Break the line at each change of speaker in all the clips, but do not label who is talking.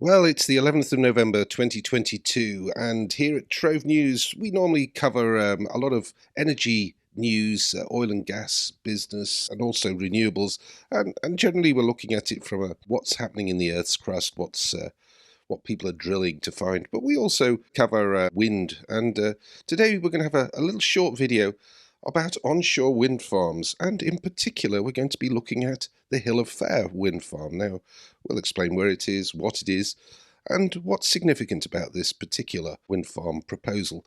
Well, it's the 11th of November 2022, and here at Trove News, we normally cover a lot of energy news, oil and gas business, and also renewables. And generally, we're looking at it from what's happening in the Earth's crust, what people are drilling to find. But we also cover wind, and today we're going to have a little short video about onshore wind farms, and in particular, we're going to be looking at the Hill of Fare wind farm. Now, we'll explain where it is, what it is, and what's significant about this particular wind farm proposal.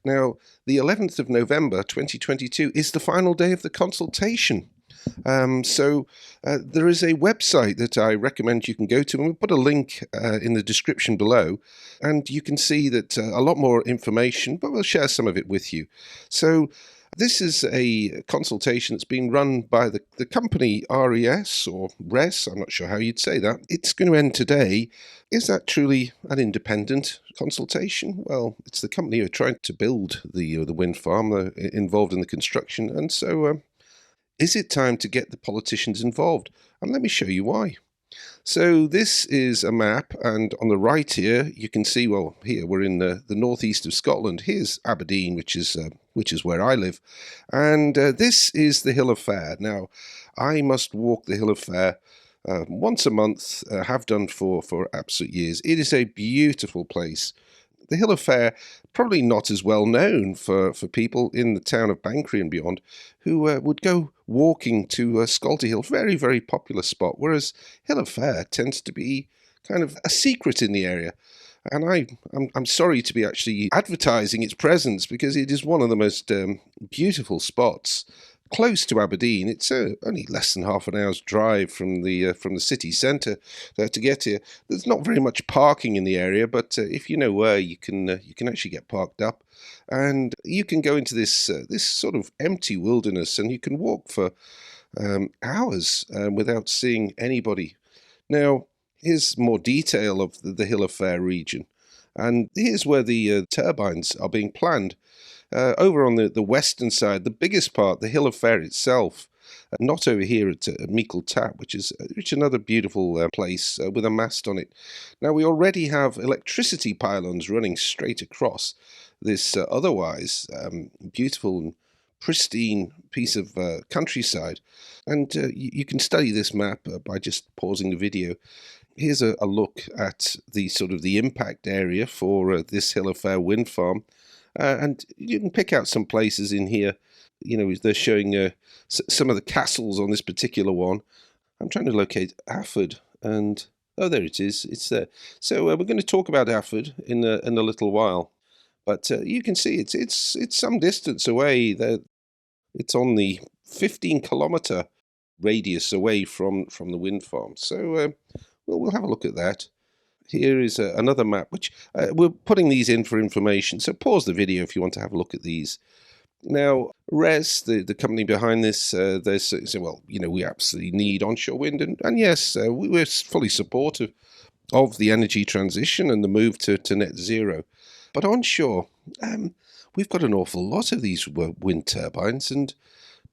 Now, the 11th of November 2022 is the final day of the consultation. So there is a website that I recommend you can go to, and we'll put a link in the description below, and you can see that a lot more information, but we'll share some of it with you. So this is a consultation that's being run by the company RES or RES, I'm not sure how you'd say that. It's going to end today. Is that truly an independent consultation? Well, it's the company who are trying to build the wind farm, involved in the construction, and so is it time to get the politicians involved? And let me show you why. So this is a map, and on the right here you can see, well, here we're in the northeast of Scotland. Here's Aberdeen, which is where I live, and this is the Hill of Fare. Now, I must walk the Hill of Fare once a month, have done for absolute years. It is a beautiful place. The Hill of Fare, probably not as well known for people in the town of Banchory and beyond, who would go walking to Scolty Hill, very, very popular spot, whereas Hill of Fare tends to be kind of a secret in the area. And I'm sorry to be actually advertising its presence, because it is one of the most beautiful spots close to Aberdeen. It's only less than half an hour's drive from the city centre to get here. There's not very much parking in the area, but if you know where, you can actually get parked up, and you can go into this sort of empty wilderness, and you can walk for hours without seeing anybody. Now, here's more detail of the Hill of Fare region, and here's where the turbines are being planned. Over on the western side, the biggest part, the Hill of Fare itself, not over here at Meikle Tap, which is another beautiful place with a mast on it. Now, we already have electricity pylons running straight across this otherwise beautiful and pristine piece of countryside, and you can study this map by just pausing the video. Here's a look at the sort of the impact area for this Hill of Fare wind farm. And you can pick out some places in here. You know, they're showing some of the castles on this particular one. I'm trying to locate Afford, and oh, there it is. It's there. So we're going to talk about Afford in a little while, but you can see it's some distance away. It's on the 15-kilometre radius away from the wind farm. So we'll have a look at that. Here is another map, which we're putting these in for information, so pause the video if you want to have a look at these. Now, RES, the company behind this, they say, well, you know, we absolutely need onshore wind, and yes, we're fully supportive of the energy transition and the move to net zero. But onshore, we've got an awful lot of these wind turbines, and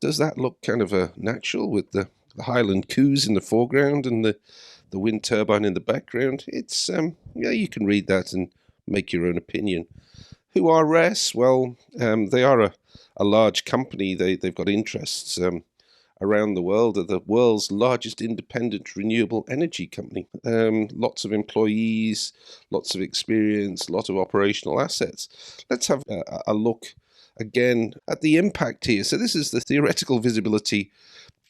does that look kind of natural with the Highland Coos in the foreground and the wind turbine in the background? It's yeah, you can read that and make your own opinion. Who are RES? Well, they are a large company. They've got interests around the world. They're the world's largest independent renewable energy company. Lots of employees, lots of experience, lot of operational assets. Let's have a look again at the impact here. So this is the theoretical visibility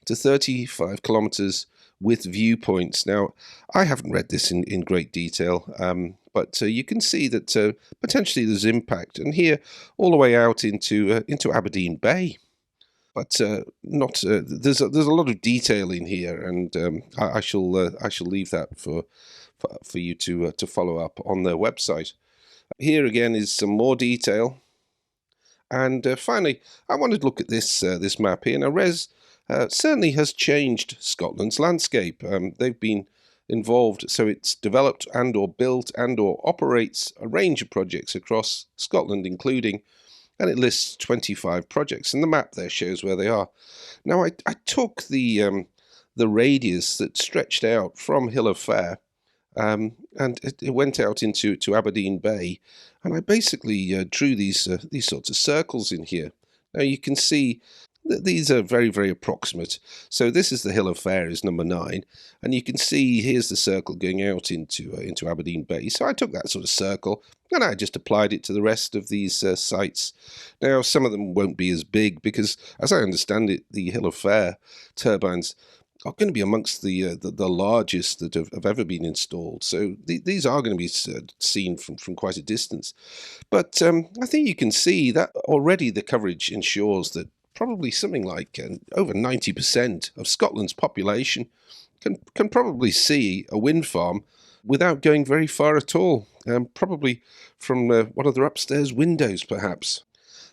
to 35 kilometres with viewpoints. Now, I haven't read this in great detail, but you can see that potentially there's impact, and here all the way out into Aberdeen Bay. But not there's a lot of detail in here, and I shall leave that for you to follow up on their website. Here again is some more detail, and finally, I wanted to look at this map here. Now, RES certainly has changed Scotland's landscape. They've been involved, so it's developed and or built and or operates a range of projects across Scotland, including, and it lists 25 projects, and the map there shows where they are. Now, I took the radius that stretched out from Hill of Fare and it went out into Aberdeen Bay, and I basically drew these sorts of circles in here. Now you can see that these are very, very approximate. So this is the Hill of Fare, is number 9, and you can see here's the circle going out into Aberdeen Bay. So I took that sort of circle and I just applied it to the rest of these sites. Now some of them won't be as big because, as I understand it, the Hill of Fare turbines are going to be amongst the largest that have ever been installed. So these are going to be seen from quite a distance. But I think you can see that already the coverage ensures that probably something like over 90% of Scotland's population can probably see a wind farm without going very far at all, probably from one of their upstairs windows perhaps.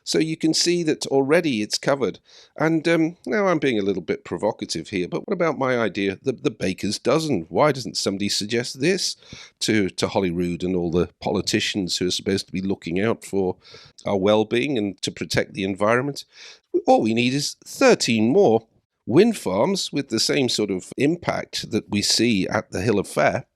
So you can see that already it's covered. And now I'm being a little bit provocative here, but what about my idea, the baker's dozen? Why doesn't somebody suggest this to Holyrood and all the politicians who are supposed to be looking out for our well-being and to protect the environment? All we need is 13 more wind farms with the same sort of impact that we see at the Hill of Fare.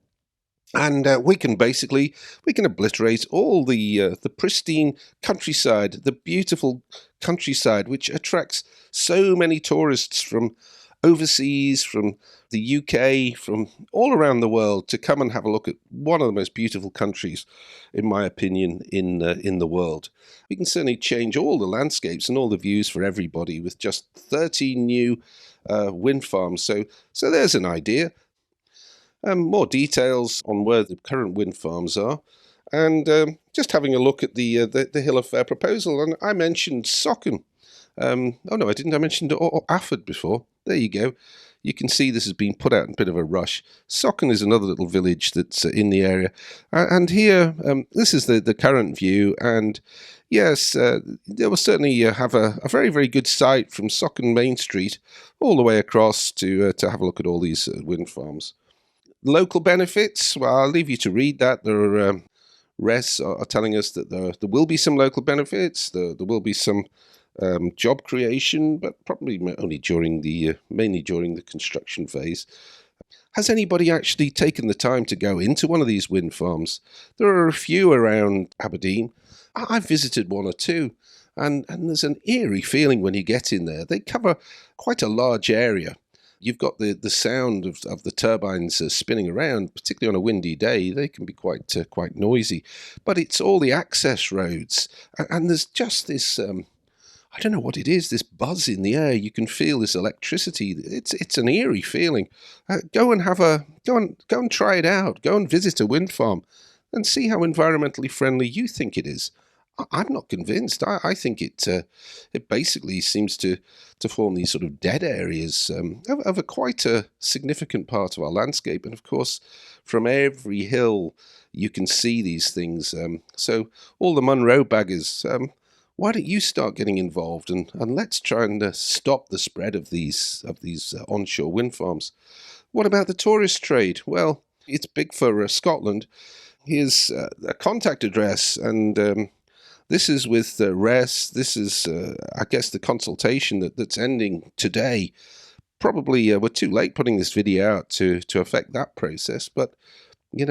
And we can obliterate all the pristine countryside, the beautiful countryside, which attracts so many tourists from overseas, from the UK, from all around the world to come and have a look at one of the most beautiful countries, in my opinion, in the world. We can certainly change all the landscapes and all the views for everybody with just 13 new wind farms. So there's an idea. More details on where the current wind farms are, and just having a look at the Hill of Fare proposal. And I mentioned Socken. Oh no, I didn't. I mentioned Afford before. There you go. You can see this has been put out in a bit of a rush. Socken is another little village that's in the area, and here this is the current view. And yes, they will certainly have a very, very good sight from Socken Main Street all the way across to have a look at all these wind farms. Local benefits, well, I'll leave you to read that. There are RES are telling us that there will be some local benefits, there will be some job creation, but probably only mainly during the construction phase. Has anybody actually taken the time to go into one of these wind farms? There are a few around Aberdeen. I've visited one or two, and there's an eerie feeling when you get in there. They cover quite a large area. You've got the sound of the turbines spinning around, particularly on a windy day. They can be quite noisy. But it's all the access roads. And there's just this, I don't know what it is, this buzz in the air. You can feel this electricity. It's an eerie feeling. Go and try it out. Go and visit a wind farm and see how environmentally friendly you think it is. I'm not convinced. I think it basically seems to form these sort of dead areas of quite a significant part of our landscape. And of course, from every hill, you can see these things. So all the Munro baggers, why don't you start getting involved and let's try and stop the spread of these onshore wind farms. What about the tourist trade? Well, it's big for Scotland. Here's a contact address, and this is with RES. This is, I guess, the consultation that's ending today. Probably we're too late putting this video out to affect that process, but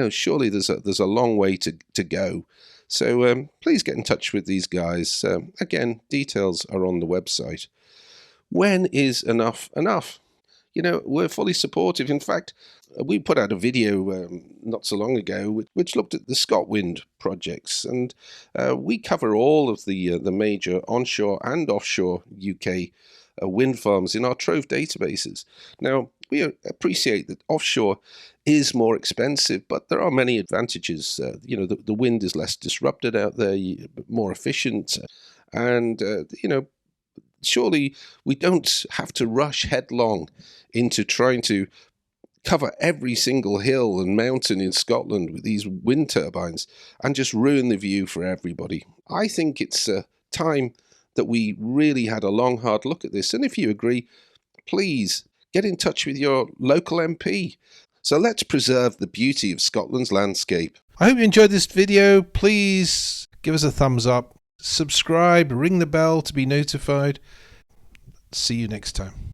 surely there's a long way to go. So please get in touch with these guys. Again, details are on the website. When is enough enough? We're fully supportive. In fact, we put out a video not so long ago which looked at the ScotWind projects, and we cover all of the major onshore and offshore UK wind farms in our TROVE databases. Now, we appreciate that offshore is more expensive, but there are many advantages. The wind is less disrupted out there, more efficient, and surely we don't have to rush headlong into trying to cover every single hill and mountain in Scotland with these wind turbines and just ruin the view for everybody. I think it's time that we really had a long, hard look at this. And if you agree, please get in touch with your local MP. So let's preserve the beauty of Scotland's landscape. I hope you enjoyed this video. Please give us a thumbs up, subscribe, ring the bell to be notified. See you next time.